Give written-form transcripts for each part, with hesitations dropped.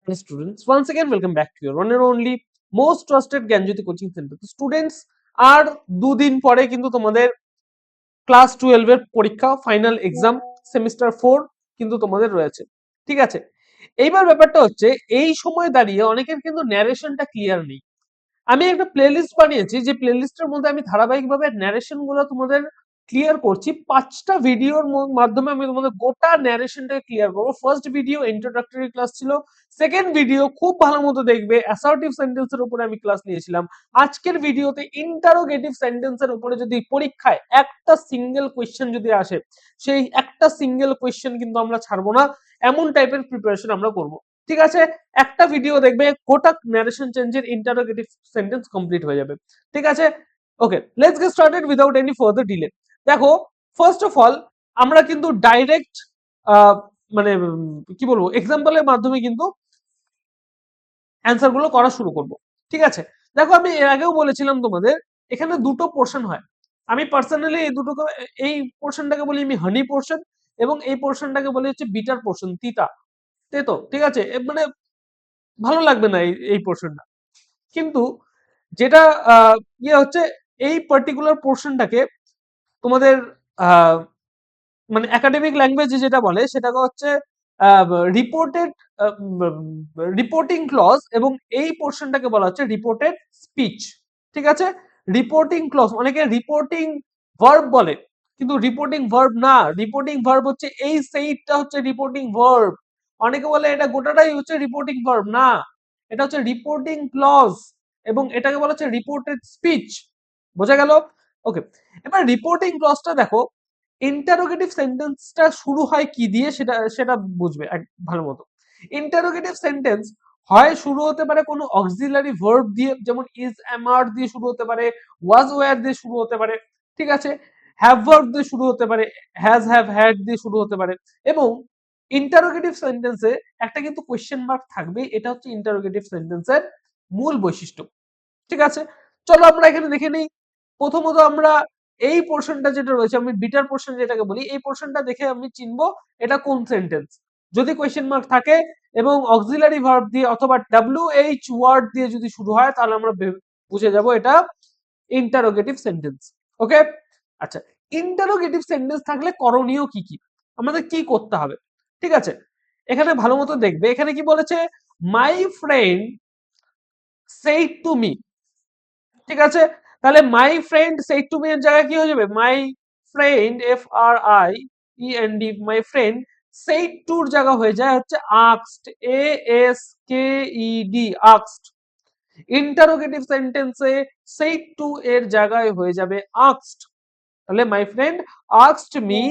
Students, once again welcome back to your one and only most trusted Gyanjyoti coaching centre. তো students, আর দুদিন পরে কিন্তু তোমাদের class 12 এর পরীক্ষা, ফাইনাল এক্সাম সেমিস্টার 4 কিন্তু তোমাদের রয়েছে। ঠিক আছে, এইবার ব্যাপারটা হচ্ছে এই সময় দাঁড়িয়ে অনেকের কিন্তু ন্যারেশনটা ক্লিয়ার নেই। আমি একটা প্লেলিস্ট বানিয়েছি, যে প্লেলিস্টের মধ্যে আমি ধারাবাহিকভাবে ন্যারেশন গুলো তোমাদের ক্লিয়ার করছি। 5টা ভিডিওর মাধ্যমে আমি তোমাদের গোটা ন্যারেশনটাকে ক্লিয়ার করবো। ফার্স্ট ভিডিও ইন্ট্রোডাক্টরি ক্লাস ছিল, সেকেন্ড ভিডিও খুব ভালো মতো দেখবে অ্যাসার্টিভ সেন্টেন্সের উপরে আমি ক্লাস নিয়েছিলাম। আজকের ভিডিওতে ইন্টারোগেটিভ সেন্টেন্সের উপরে যদি পরীক্ষায় একটা সিঙ্গেল কোয়েশ্চেন যদি আসে, সেই একটা সিঙ্গেল কোয়েশ্চেন কিন্তু আমরা ছাড়বো না, এমন টাইপের প্রিপারেশন আমরা করবো। ঠিক আছে, একটা ভিডিও দেখবে গোটা ন্যারেশন চেঞ্জের ইন্টারোগেটিভ সেন্টেন্স কমপ্লিট হয়ে যাবে। ঠিক আছে, okay, let's get started without any further delay. দেখো, ফার্স্ট অফ অল আমরা কিন্তু ডাইরেক্ট মানে কি বলবো, এক্সাম্পলের মাধ্যমে কিন্তু অ্যান্সার গুলো করা শুরু করব। ঠিক আছে, দেখো আমি এর আগেও বলেছিলাম তোমাদের এখানে দুটো পোর্শন হয়। আমি পার্সোনালি এই দুটোকে, এই পোর্শনটাকে বলি আমি হানি পোর্শন, এবং এই পোর্শনটাকে বলি হচ্ছে বিটার পোর্শন, তিতা। তো ঠিক আছে, মানে ভালো লাগবে না এই পোর্শনটা। কিন্তু যেটা ইয়ে হচ্ছে, এই পার্টিকুলার পোর্শনটাকে তোমাদের মানে একাডেমিক ল্যাঙ্গুয়েজে যেটা বলে সেটা হচ্ছে রিপোর্টেড রিপোর্টিং ক্লজ, এবং এই পোর্শনটাকে বলা হচ্ছে রিপোর্টেড স্পিচ। ঠিক আছে, রিপোর্টিং ক্লজ অনেকে রিপোর্টিং ভার্ব বলে, কিন্তু রিপোর্টিং ভার্ব না। রিপোর্টিং ভার্ব হচ্ছে এই সেইটা হচ্ছে রিপোর্টিং ভার্ব। অনেকে বলে এটা গোটাটাই হচ্ছে রিপোর্টিং ভার্ব, না, এটা হচ্ছে রিপোর্টিং ক্লজ, এবং এটাকে বলা হচ্ছে রিপোর্টেড স্পিচ। বোঝা গেল? ওকে, এবার রিপোর্টিং ক্লজটা দেখো, ইন্টারোগেটিভ সেন্টেন্সটা শুরু হয় কি দিয়ে সেটা সেটা বুঝবে ভালো মতো। ইন্টারোগেটিভ সেন্টেন্স হয় শুরু হতে পারে কোনো অক্সিলারি ভার্ব দিয়ে, যেমন ইজ, এম, আর দিয়ে শুরু হতে পারে, ওয়াজ, ওয়্যার দিয়ে শুরু হতে পারে। ঠিক আছে, হ্যাভ ভার্ব দিয়ে শুরু হতে পারে, হ্যাজ, হ্যাভ, হ্যাড দিয়ে শুরু হতে পারে। এবং ইন্টারোগেটিভ সেন্টেন্সে একটা কিন্তু কোয়েশ্চেন মার্ক থাকবে, এটা হচ্ছে ইন্টারোগেটিভ সেন্টেন্সের মূল বৈশিষ্ট্য। ঠিক আছে, চলো আমরা এখানে দেখে নিই। প্রথমত আমরা এই পোর্শনটা যেটা রয়েছে, আমি বিটার পোর্শন যেটাকে বলি, এই পোর্শনটা দেখে আমি চিনবো এটা কোন সেন্টেন্স। যদি কোয়েশ্চেন মার্ক থাকে এবং অক্সিলারি ভার্ব দিয়ে অথবা WH ওয়ার্ড দিয়ে যদি শুরু হয়, তাহলে আমরা বুঝে যাব এটা ইন্টারোগেটিভ সেন্টেন্স। ওকে, আচ্ছা, ইন্টারোগেটিভ সেন্টেন্স থাকলে করণীয় কি কি, আমাদের কি করতে হবে? ঠিক আছে, এখানে ভালো মতো দেখবে, এখানে কি বলেছে, my friend said to me. ঠিক আছে, তাহলে my friend said to me এর জায়গায় কি হয়ে যাবে, my friend, FRIEND, my friend said টুর জায়গা হয়ে যায় হচ্ছে আস্কড, ASKED, আস্কড। ইন্টারোগেটিভ সেন্টেন্সে সেড টু এর জায়গায় হয়ে যাবে আস্কড। তাহলে my friend asked me,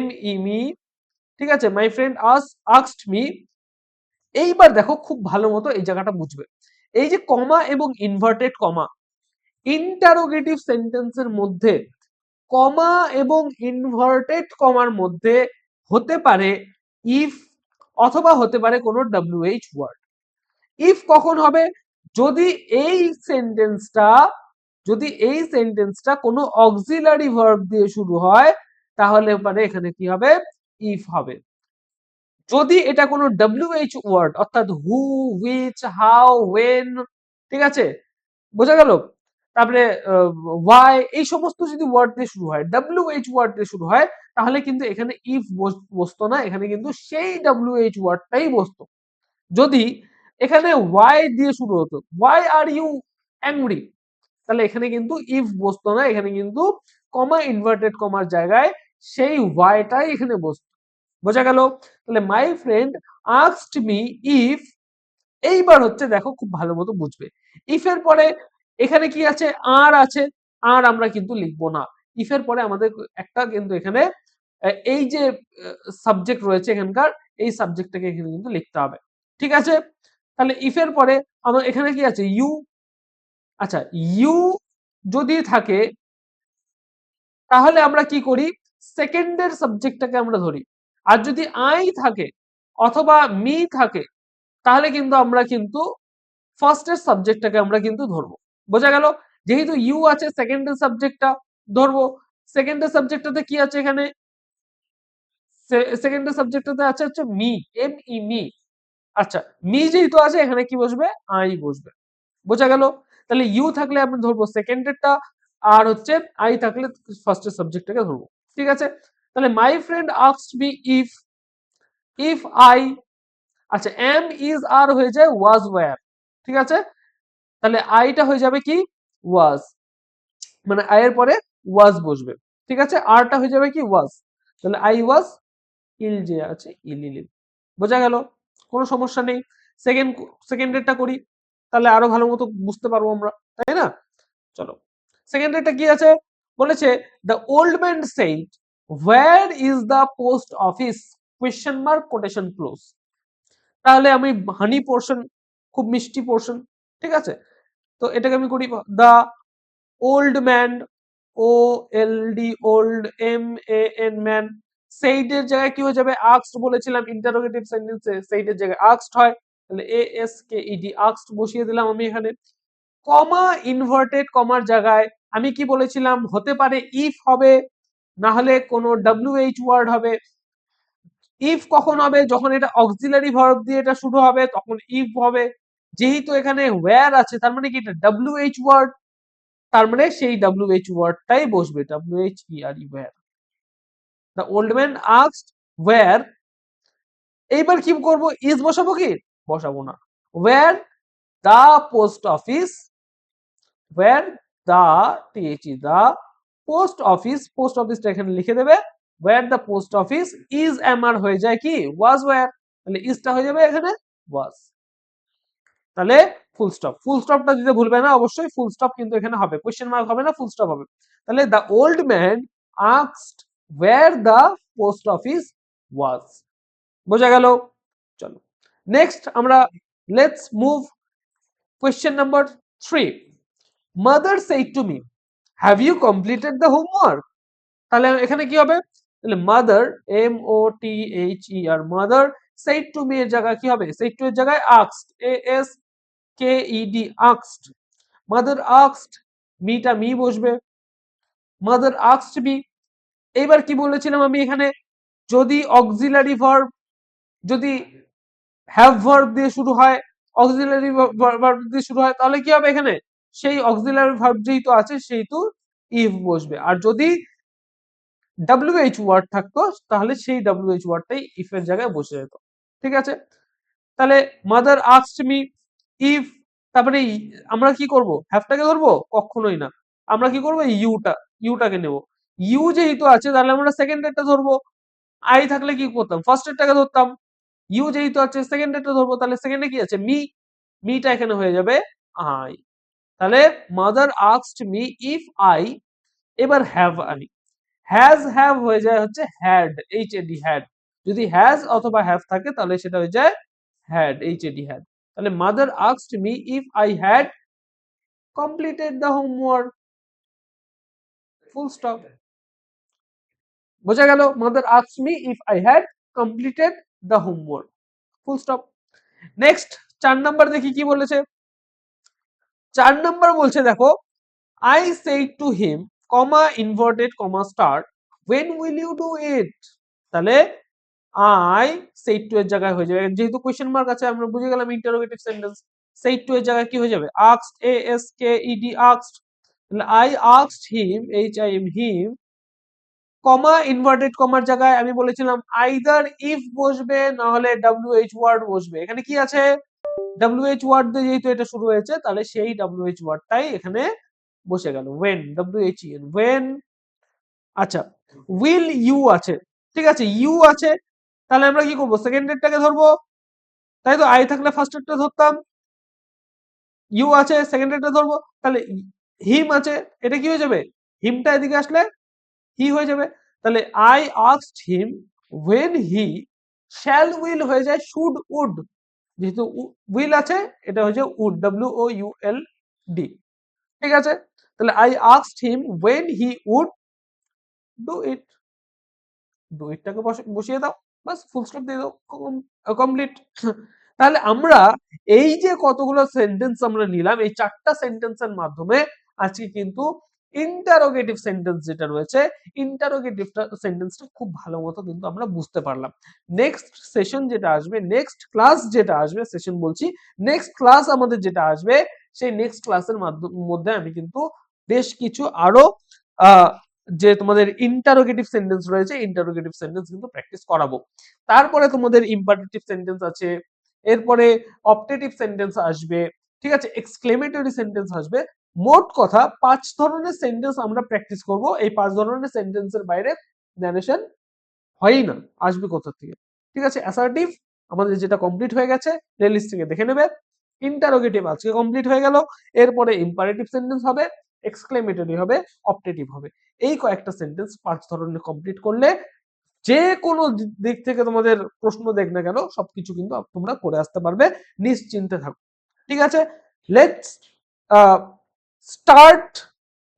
ME, ঠিক আছে, মাই ফ্রেন্ড আস্কড মি। এইবার দেখো খুব ভালো মতো এই জায়গাটা বুঝবে, এই যে কমা এবং ইনভার্টেড কমা, ইন্টারোগেটিভ সেন্টেন্সের মধ্যে কমা এবং ইনভার্টেড কমার মধ্যে হতে পারে ইফ, অথবা হতে পারে কোনো WH ওয়ার্ড। ইফ কখন হবে, যদি এই সেন্টেন্সটা, যদি এই সেন্টেন্সটা কোনো অক্সিলারি ভার্ব দিয়ে শুরু হয়, তাহলে পারে এখানে কি হবে, ইফ হবে। যদি এটা কোনো WH ওয়ার্ড, অর্থাৎ হু, হুইচ, হাউ, ওয়েন, ঠিক আছে, বোঝা গেল, তারপরে ওয়াই, এই সমস্ত যদি ওয়ার্ড দিয়ে শুরু হয়, WH ওয়ার্ড দিয়ে শুরু হয়, তাহলে কিন্তু এখানে ইফ বসতো না, এখানে কিন্তু সেই WH ওয়ার্ডটাই বসতো। যদি এখানে ওয়াই দিয়ে শুরু হতো, ওয়াই আর ইউ অ্যাংরি, তাহলে এখানে কিন্তু ইফ বসতো না, এখানে কিন্তু কমা ইনভার্টেড কমার জায়গায় সেই ওয়াইটাই এখানে বসতো। বোঝা গেল? তাহলে my friend asked me if, এইবার হচ্ছে দেখো খুব ভালো মতো বুঝবে, ইফের পরে এখানে কি আছে, আর আছে, আর আমরা কিন্তু লিখবো না। ইফের পরে আমাদের একটা কিন্তু এখানে এই যে সাবজেক্ট রয়েছে এখানকার, এই সাবজেক্টটাকে এখানে কিন্তু লিখতে হবে। ঠিক আছে, তাহলে ইফের পরে আমার এখানে কি আছে, ইউ। আচ্ছা, ইউ যদি থাকে তাহলে আমরা কি করি, সেকেন্ডের সাবজেক্টটাকে আমরা ধরি। আর যদি আই থাকে অথবা মি থাকে, তাহলে কিন্তু আমরা কিন্তু ফার্স্টের সাবজেক্টটাকে আমরা কিন্তু ধরবো। বোঝা গেল? যেহেতু ইউ আছে, সেকেন্ডের সাবজেক্টটা ধরবো। সেকেন্ডের সাবজেক্টটাতে কি আছে এখানে, সেকেন্ডের সাবজেক্টটাতে আছে হচ্ছে মি, ME, মি। আচ্ছা, মি যেহেতু আছে এখানে কি বসবে, আই বসবে। বোঝা গেল? তাহলে ইউ থাকলে আমি ধরবো সেকেন্ডেরটা, আর হচ্ছে আই থাকলে ফার্স্টের সাবজেক্টটাকে ধরবো। ঠিক আছে? তাহলে my friend asked me if I, আচ্ছা এম ইজ আর হয়ে যায় ওয়াজ ওয়্যার। ঠিক আছে? তাহলে আইটা হয়ে যাবে কি, ওয়াজ, মানে আই এর পরে ওয়াজ বসবে। ঠিক আছে? আরটা হয়ে যাবে কি, ওয়াজ। তাহলে আই ওয়াজ ইল, যে আছে ইল ইল ইল। বোঝা গেল? কোনো সমস্যা নেই। সেকেন্ডেরটা করি, তাহলে আরো ভালো মতো বুঝতে পারবো আমরা, তাই না? চলো, সেকেন্ডেরটা কি আছে, বলেছে the old man said where is the post office, question mark, quotation close. তাহলে আমি হানি পোর্শন, খুব মিষ্টি পোর্শন। ঠিক আছে? তো এটাকে আমি করি the old man, O L D, old, M A N man, সেইডের জায়গায় কি হয়ে যাবে, আস্কড বলেছিলাম ইন্টারোগেটিভ সেন্টেন্সে সেইডের জায়গায় আস্কড হয়, তাহলে এ S K E D, asked বসিয়ে দিলাম আমি এখানে। কমা, ইনভার্টেড কমার জায়গায় আমি কি বলেছিলাম, হতে পারে ইফ হবে, না হলে কোনো ডব্লিউএইচ ওয়ার্ড হবে। ইফ কখন হবে, যখন এটা অক্সিলারি ভার্ব দিয়ে এটা শুরু হবে তখন ইফ হবে। যেহেতু এখানে ওয়্যার আছে তার মানে কি এটা ডব্লিউএইচ ওয়ার্ড, তার মানে সেই ডব্লিউএইচ ওয়ার্ডটাই বসবে, WH E R E, where. The old man asked where, এইবার কি করব, ইজ বসাবো কি, বসাবো না, where the post office, where the, TH the post office, post অফিসটা এখানে লিখে দেবে, where the post office is এমআর হয়ে যায় কি, ওয়াজ ওয়্যার, তাহলে ইজটা হয়ে যাবে এখানে ওয়াজ। তাহলে ফুল স্টপ, ফুল স্টপটা দিতে ভুলবে না অবশ্যই, ফুল স্টপ কিন্তু এখানে হবে, কোশ্চেন মার্ক হবে না, ফুল স্টপ হবে। তাহলে the old man asked where the post office was. বোঝা গেল? চলো নেক্সট আমরা, let's move question number 3। Mother said to me have you completed the homework. তাহলে এখানে কি হবে, তাহলে mother, M O T H E R, mother said to me এর জায়গায় কি হবে, সেইড টু এর জায়গায় asked, A S K E D, asked. Mother asked, মিটা মি বসবে, মাদার আস্কড মি। এইবার কি বলেছিলাম আমি এখানে, যদি অক্সিলারি ভার্ব, যদি হ্যাভ ভার্ব দিয়ে শুরু হয়, অক্সিলারি ভার্ব দিয়ে শুরু হয়, তাহলে কি হবে এখানে, সেই অক্সিলারি ভার্ব যেহেতু আছে সেহেতু ইফ বসবে, আর যদি ডব্লিউএইচ ওয়ার্ড থাকতো তাহলে সেই ডব্লিউএইচ ওয়ার্ডটাই ইফ এর জায়গায় বসে যেত। ঠিক আছে? তাহলে মাদার আস্কড মি ইফ, তারপরে আমরা কি করব, হ্যাভটাকে ধরবো, কখনোই না, আমরা কি করব, ইউটাকে নেব। ইউ যেহেতু আছে তাহলে আমরা সেকেন্ডেরটা ধরবো, আই থাকলে কি করতাম, ফার্স্টেরটাকে ধরতাম। ইউ যেহেতু আছে সেকেন্ডেরটা ধরবো, তাহলে সেকেন্ডে কি আছে, মিটা এখানে হয়ে যাবে আই। তাহলে mother asked me if I, এবার হ্যাভ আই, হ্যাভ হয়ে যায় হচ্ছে had, H A D, had. যদি হ্যাজ অথবা হ্যাভ থাকে তাহলে সেটা হয়ে যায় had, H A D, had. তাহলে mother asked me if I had completed the homework, full stop. বোঝা গেল? Mother asked me if I had completed the homework, full stop. Next 4 number দেখি কি বলেছে। 4 নাম্বার বলছে দেখো, I said to him, comma inverted comma start, when will you do it? তাহলে I said to এর জায়গায় হয়ে যাবে, যেহেতু কোশ্চেন মার্ক আছে আমরা বুঝে গেলাম ইন্টারোগেটিভ সেন্টেন্স। said to এর জায়গায় কি হয়ে যাবে, asked, a s k e d, asked। তাহলে I asked him, h I m him, comma inverted কমার জায়গায় আমি বলেছিলাম আইদার ইফ বসবে না হলে ডব্লিউএইচ ওয়ার্ড বসবে। এখানে কি আছে, ডব্লিউএইচ ওয়ার্ড দিয়ে যেহেতু এটা শুরু হয়েছে তাহলে সেই ডব্লিউএইচ ওয়ার্ডটাই এখানে বসে গেল, when, W H E, N. When, will you আছে, ঠিক আছে, ইউ আছে, তাহলে আমরা কি করবো, সেকেন্ডেরটাকে ধরবো, তাই তো, আই থাকলে ফার্স্টেরটা ধরতাম, ইউ আছে সেকেন্ডেরটা ধরবো, তাহলে হিম আছে, এটা কি হয়ে যাবে, হিমটা এদিকে আসলে হি হয়ে যাবে। তাহলে I asked him when he, shall will হয়ে যায় শুড উড, যেহেতু উইল আছে এটা হয়ে যায় would, W O U L D. ঠিক আছে? তাহলে I asked him when he would do it, do ইটটাকে বসিয়ে দাও, বাস ফুল স্টপ দিয়ে দাও, কমপ্লিট। তাহলে আমরা এই যে কতগুলো সেন্টেন্স আমরা নিলাম, এই 4টা সেন্টেন্সের মাধ্যমে আজকে কিন্তু ইন্টারোগেটিভ সেন্টেন্স যেটা রয়েছে, ইন্টারোগেটিভ সেন্টেন্সটা খুব ভালো মতো কিন্তু আমরা বুঝতে পারলাম। নেক্সট সেশন যেটা আসবে, নেক্সট ক্লাস যেটা আসবে, সেশন বলছি, নেক্সট ক্লাস আমাদের যেটা আসবে, সেই নেক্সট ক্লাসের মধ্যে আমি কিন্তু বেশ কিছু আরো যে তোমাদের ইন্টারোগেটিভ সেন্টেন্স রয়েছে, ইন্টারোগেটিভ সেন্টেন্স কিন্তু প্র্যাকটিস করাবো। তারপরে তোমাদের ইম্পারেটিভ সেন্টেন্স আছে, এরপরে অপটেটিভ সেন্টেন্স আসবে, ঠিক আছে, এক্সক্লেমেটরি সেন্টেন্স আসবে। মোট কথা 5 ধরনের সেন্টেন্স আমরা প্র্যাকটিস করব। এই 5 ধরনের সেন্টেন্সের বাইরে ন্যারেশন হয়ই না, আসবে কোথা থেকে? ঠিক আছে, অ্যাসার্টিভ আমাদের যেটা কমপ্লিট হয়ে গেছে, প্লেলিস্ট থেকে দেখে নেবে। ইন্টারোগেটিভ আজকে কমপ্লিট হয়ে গেল। এরপরে ইম্পারেটিভ সেন্টেন্স হবে, এক্সক্লেমেটরি হবে, অপটেটিভ হবে। এই কয়েকটা সেন্টেন্স 5 ধরনের কমপ্লিট করলে যে কোনো দিক থেকে তোমাদের প্রশ্ন দেখ না কেন, সবকিছু কিন্তু তোমরা করে আসতে পারবে, নিশ্চিন্তে থাকো। ঠিক আছে, লেটস স্টার্ট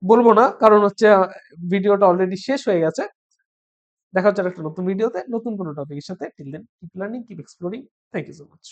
বলবো না, কারণ হচ্ছে ভিডিওটা অলরেডি শেষ হয়ে গেছে। দেখা হচ্ছে একটা নতুন ভিডিওতে নতুন কোনো টপিকের সাথে। Till then keep learning, keep exploring. Thank you so much.